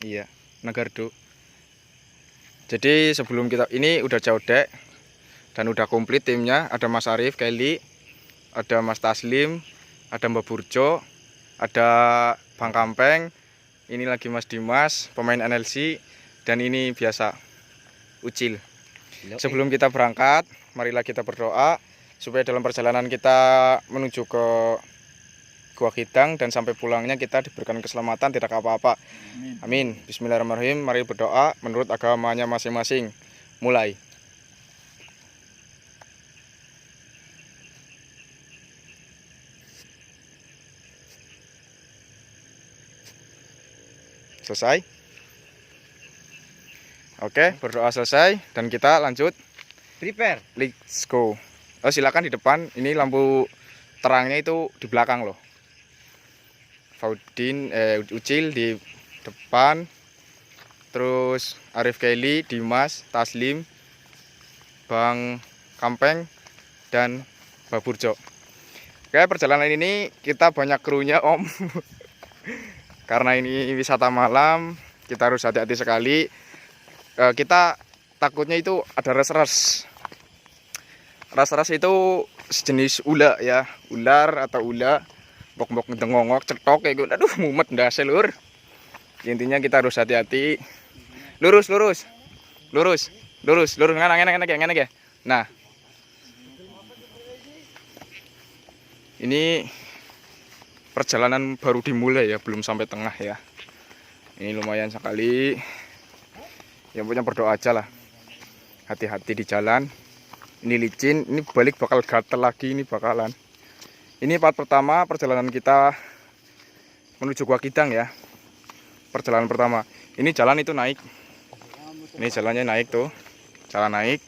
Iya, Nagardo. Jadi sebelum kita ini udah jauh dek dan udah komplit timnya. Ada Mas Arif, Kelly, ada Mas Taslim, ada Mbak Burjo, ada Bang Kampeng. Ini lagi Mas Dimas, pemain NLC, dan ini biasa Ucil. Sebelum kita berangkat, marilah kita berdoa supaya dalam perjalanan kita menuju ke Gua Kidang dan sampai pulangnya kita diberikan keselamatan, tidak apa-apa. Amin. Bismillahirrahmanirrahim. Mari berdoa menurut agamanya masing-masing. Mulai. Selesai. Oke, berdoa selesai dan kita lanjut. Prepare. Let's go. Oh, silakan di depan. Ini lampu terangnya itu di belakang loh. Faudin, Ucil di depan, terus Arif, Kelly, Dimas, Taslim, Bang Kampeng, dan Mbak Burjo. Oke, perjalanan ini kita banyak krunya om. Karena ini wisata malam, kita harus hati-hati sekali. Kita takutnya itu ada ras-ras. Ras-ras itu sejenis ular ya, ular atau ula. Bok-bok ngedengongok, cetok kayak gitu. Aduh, mumet ndase lur. Intinya kita harus hati-hati. Lurus, lurus. Lurus, lurus, lurus. Ngana ya. Nah. Ini perjalanan baru dimulai ya, belum sampai tengah ya. Ini lumayan sekali. Yang punya berdoa aja lah. Hati-hati di jalan. Ini licin, ini balik bakal gatel lagi ini bakalan. Ini part pertama perjalanan kita menuju Gua Kidang ya. Perjalanan pertama. Ini jalan itu naik. Ini jalannya naik tuh. Jalan naik.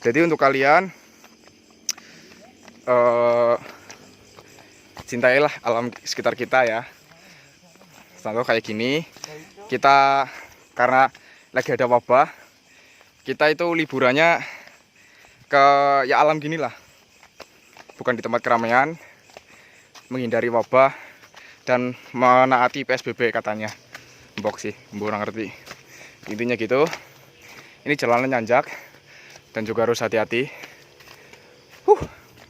Jadi untuk kalian cintailah alam sekitar kita ya. Contoh kayak gini. Kita karena lagi ada wabah, kita itu liburannya ke ya alam gini lah. Bukan di tempat keramaian, menghindari wabah dan menaati PSBB katanya. Mbok sih, mbok ngerti. Intinya gitu. Ini jalannya nanjak dan juga harus hati-hati.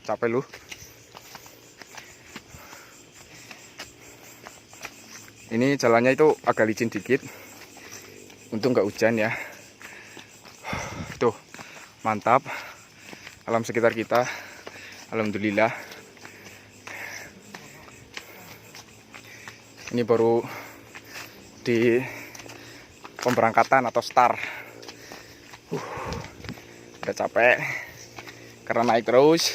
Capek lu. Ini jalannya itu agak licin dikit. Untung nggak hujan ya. Tuh, mantap. Alam sekitar kita. Alhamdulillah. Ini baru di pemberangkatan atau start. Udah capek karena naik terus.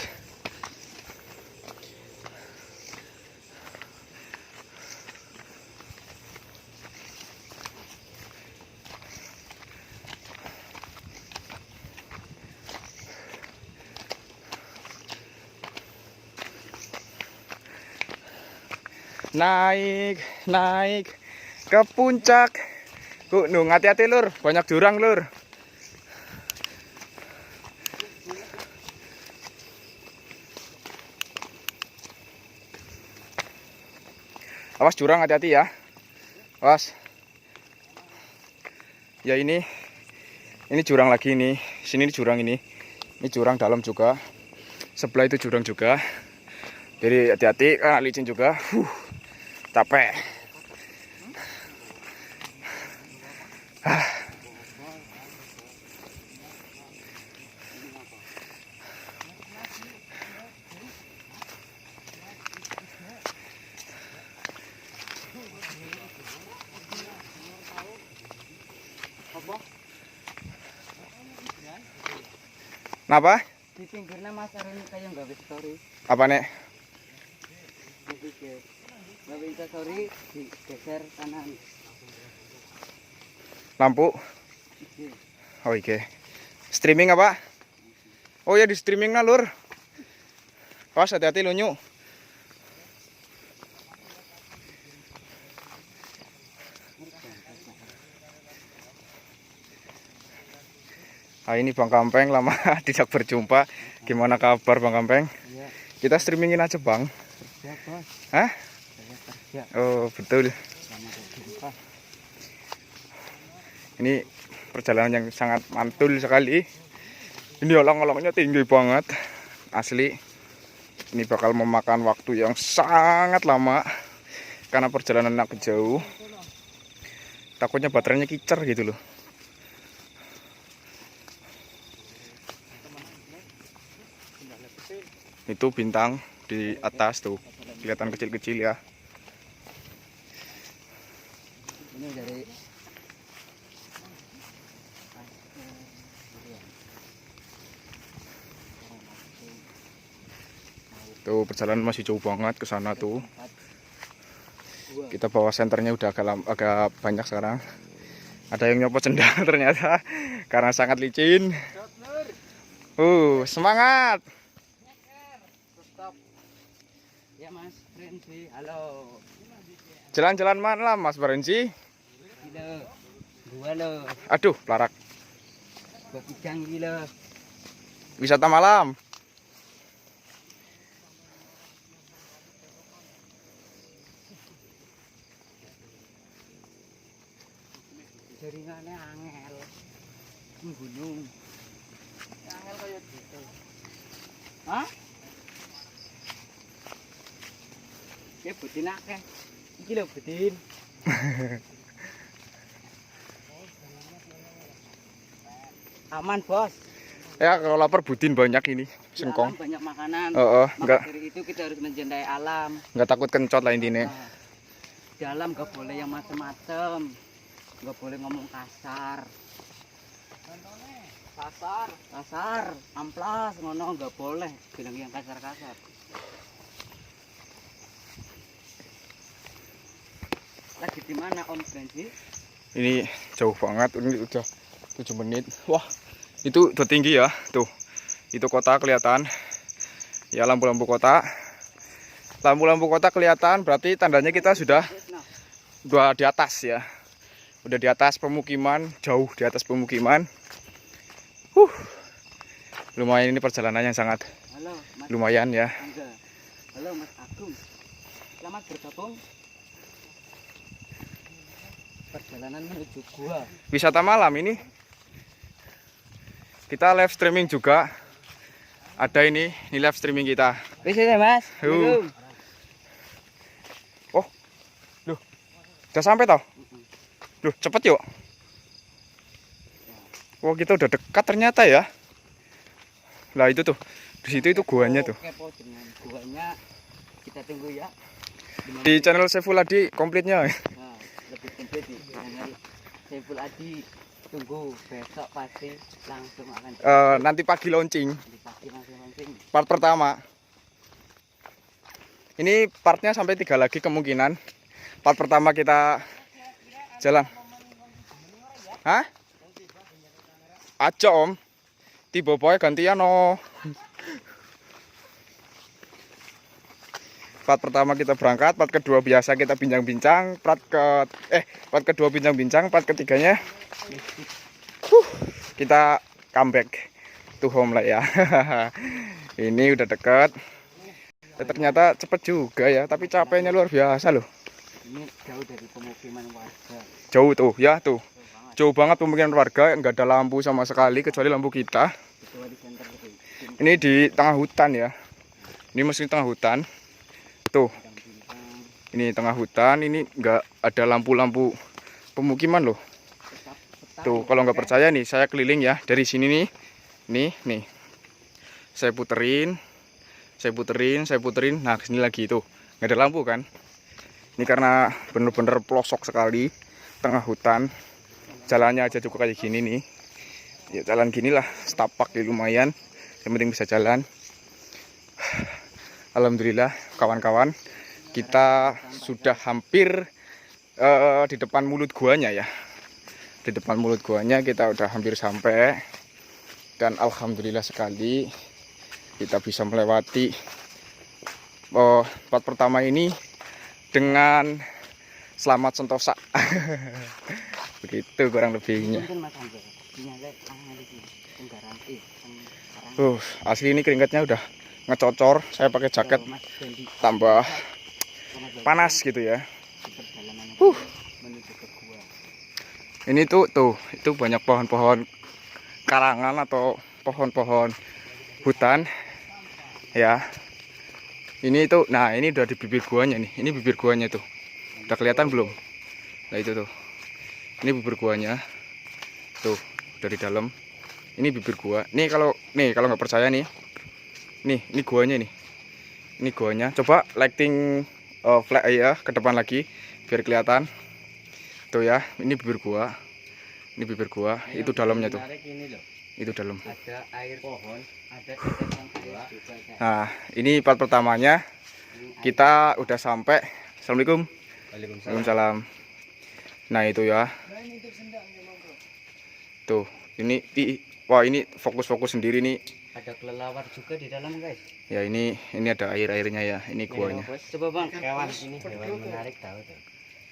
Naik ke puncak gunung. Hati-hati lur, banyak jurang lur. Awas jurang, hati-hati ya. Awas. Ya ini jurang lagi nih. Sini jurang ini. Ini jurang dalam juga. Sebelah itu jurang juga. Jadi hati-hati, karena licin juga. Capek. Kenapa? Di pinggirnya Mas Arif kayak nggak story. Apa nek? Nggak story digeser kanan. Lampu. Oh iya. Streaming apa? Oh ya di streaming nah lur. Awas hati-hati lu nyu. Nah, ini Bang Kampeng, lama tidak berjumpa. Gimana kabar Bang Kampeng? Iya. Kita streamingin aja Bang. Siap, Bos. Hah? Saya Jogja. Oh, betul. Selamat berjumpa. Ini perjalanan yang sangat mantul sekali. Ini olong-olongnya tinggi banget. Asli. Ini bakal memakan waktu yang sangat lama karena perjalanan agak jauh. Takutnya baterainya kicer gitu loh. Itu bintang di atas tuh. Kelihatan kecil-kecil ya. Ini dari Tuh perjalanan masih jauh banget ke sana tuh. Kita bawa senternya udah agak banyak sekarang. Ada yang nyopot sendal ternyata karena sangat licin. Semangat. stop. Ya Mas Prinsi, halo. Jalan-jalan mana Mas Barensi? Gila. Gua lo. Aduh, pelarak. Gua kijang gila. Wisata malam. Jaringannya angel. Gunung. Angel kayak gitu. Hah? Ya betin akeh. Iki lho betin. Aman, Bos. Ya kalau lapar budin banyak ini Di sengkong. alam banyak makanan. Maka Maka dari itu kita harus mencintai alam. nggak takut kencot lah intinya. Nah, di alam gak boleh yang macem-macem. Gak boleh ngomong kasar. Kasar, amplas, ngono gak boleh bilang yang kasar-kasar. Lagi di mana Om Benji? Ini jauh banget, ini udah 7 menit. Wah, itu udah tinggi ya, tuh. Itu kota kelihatan. Ya lampu-lampu kota. Lampu-lampu kota kelihatan, berarti tandanya kita sudah di atas ya. Udah di atas pemukiman, jauh di atas pemukiman. Lumayan ini perjalanan yang sangat Halo, Mas lumayan ya. Angga. Halo Mas Agung. Selamat bergabung. Perjalanan menuju gua. Wisata malam ini. Kita live streaming juga. Ada ini live streaming kita. Bisa ya Mas? Belum. Oh, loh, udah sampai tau? Loh, cepet yuk. Wah, kita udah dekat ternyata ya. Lah itu tuh, di situ itu guanya tuh. Kepo dengan guanya. Kita tunggu ya. Di channel Saiful Adi komplitnya. Nah, lebih komplit di channel Saiful Adi. Tunggu besok pasti langsung akan Nanti pagi launching. di pagi langsung. Part pertama. Ini partnya sampai 3 lagi kemungkinan. Part pertama kita jalan. Hah? Aja Om. Tiba boy gantian no. Part pertama kita berangkat, part kedua biasa kita bincang-bincang, part kedua bincang-bincang, part ketiganya kita comeback to home lah ya. Ini udah deket. Ternyata cepet juga ya, tapi capeknya luar biasa loh. Ini jauh dari pemukiman warga. Jauh tuh ya tuh. Jauh banget pemukiman warga, nggak ada lampu sama sekali kecuali lampu kita. Kecuali center lebih. Ini di tengah hutan ya. Ini masih tengah hutan. Tuh. Ini tengah hutan, ini nggak ada lampu-lampu pemukiman loh. Tuh, kalau nggak percaya nih, saya keliling ya dari sini nih. Nih. Saya puterin. Nah, kesini lagi tuh. Nggak ada lampu kan? Ini karena bener-bener pelosok sekali, tengah hutan. Jalannya aja juga kayak gini nih. Ya jalan gini lah, setapak ya lumayan. Yang penting bisa jalan. Alhamdulillah kawan-kawan, kita sudah hampir di depan mulut guanya ya. Di depan mulut guanya kita udah hampir sampai. Dan alhamdulillah sekali kita bisa melewati part pertama ini dengan selamat sentosa. Begitu kurang lebihnya. Asli ini keringatnya udah ngecocor. Saya pakai jaket tambah panas gitu ya. di perjalanan menuju ke gua. Ini tuh itu banyak pohon-pohon karangan atau pohon-pohon hutan ya. Ini tuh, nah ini udah di bibir guanya nih. Ini bibir guanya tuh. Udah kelihatan belum? Nah itu tuh. Ini bibir guanya. Tuh, dari dalam. Ini bibir gua. Nih kalau nggak percaya nih. Ini guanya nih. Ini guanya. Coba lighting flash ya ke depan lagi biar kelihatan. Tuh ya, ini bibir gua. Ini bibir gua, itu dalamnya tuh. Ini loh, Itu dalam. ada air pohon, ada tetesan air juga. Nah, ini part pertamanya. Kita udah sampai. Assalamualaikum. Waalaikumsalam. Nah, itu ya. Tuh, wah ini fokus-fokus sendiri nih. Ada kelelawar juga di dalam, guys. Ya ini ada air-airnya ya. Ini guanya. Coba bang, hewan ini hewan menarik tahu tuh.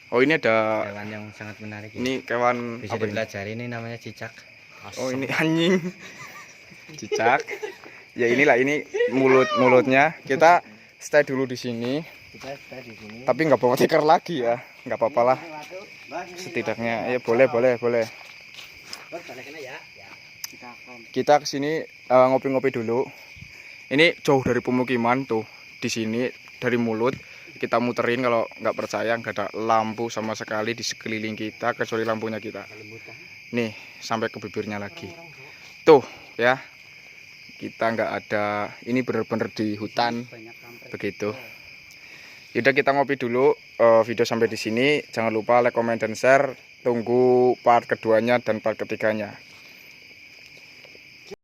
Oh, ini ada Hewan yang sangat menarik. ini kewan Bisa apa ini? dipelajari, ini namanya cicak. Oh, ini anjing. Cicak. Ya inilah ini mulutnya. Kita stay dulu di sini. Kita di sini. Tapi nggak bawa tikar lagi ya. Nggak apa-apa lah. Setidaknya ya boleh. Kita kesini ngopi-ngopi dulu. Ini jauh dari pemukiman tuh. Di sini dari mulut kita muterin, kalau nggak percaya nggak ada lampu sama sekali di sekeliling kita kecuali lampunya kita. Nih sampai ke bibirnya lagi. Tuh ya. Kita nggak ada. Ini bener-bener di hutan begitu. Yaudah kita ngopi dulu. Video sampai di sini. Jangan lupa like, comment, dan share. Tunggu part keduanya dan part ketiganya.